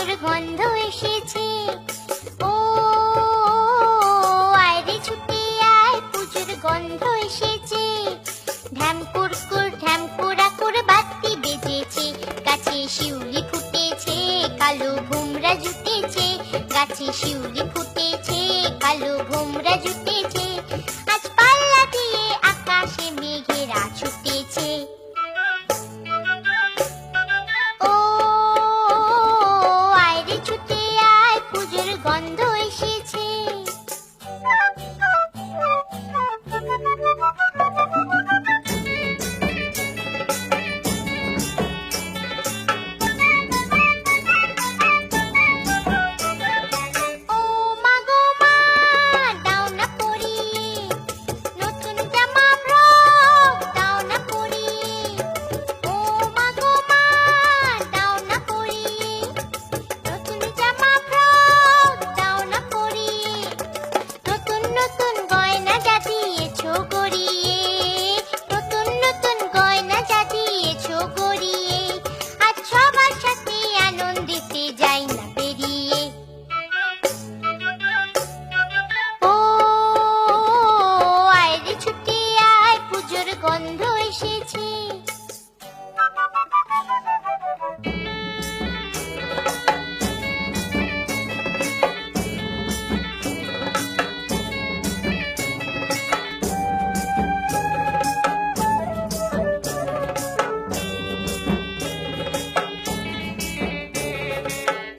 পুজোর গন্ধ এসেছে। ও আয় রে ছুটে আয়, পুজোর গন্ধ এসেছে। ঢ্যাম কুরকুর ঢ্যাম কুড়াকুর বাতি বেজেছে, গাছে শিউলি ফুটেছে, কালো ভোমরা জুটেছে। গাছে শিউলি ফুটেছে, কালো ভোমরা জুটেছে। আজ পাল্লা দিয়ে আকাশে মেঘেরা ছুটেছে। ও আয় রে ছুটে আয়, পুজোর গন্ধ এসেছে। ও মা গো মা, দাও না পরিয়ে নতুন জামা ফ্রক, দাও না পরিয়ে। ও মা গো মা, দাও না পরিয়ে নতুন জামা ফ্রক, দাও না পরিয়ে। নতুন নতুন গয়না যা দিয়েছো গড়িয়ে, নতুন নতুন গয়না যা দিয়েছো গড়িয়ে। আজ সবার সাথে আনন্দেতে যাই না বেরিয়ে। ও আয় রে ছুটে আয়, পুজোর গন্ধ এসেছে।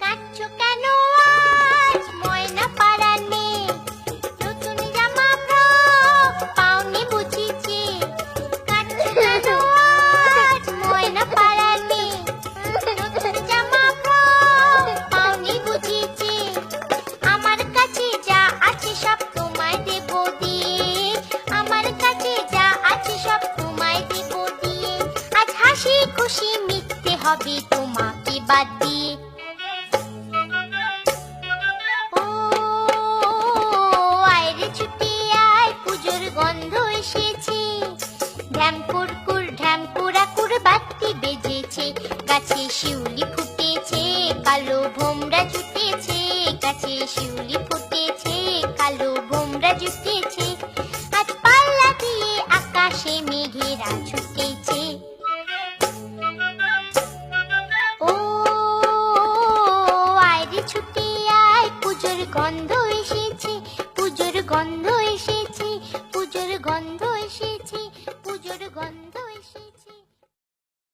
কাঁদছো কেন আজ ময়না পারানে, নতুন জামা ফ্রক পাওনি বুঝিছে। কাঁদছো কেন আজ ময়না পারানে, নতুন জামা ফ্রক পাওনি বুঝিছে। আমার কাছে যা আছে সব তোমায় দেব দিয়ে, আমার কাছে যা আছে সব তোমায় দেব দিয়ে। আজ হাসি খুশি মিটতে হবে তোমাকে বাদ দিয়ে। ও আয় রে ছুটে আয়, পুজোর গন্ধ এসেছে। ঢ্যাম কুরকুর ঢ্যাম কুড়াকুর বাতি বেজেছে, গাছে শিউলি ফুটেছে, কালো ভোমরা জুটেছে। গাছে শিউলি ফুটেছে, কালো ভোমরা জুটেছে। আজ পাল্লা দিয়ে আকাশে মেঘেরা ছুটেছে। ও আয় রে ছুটে আয়, পুজোর গন্ধ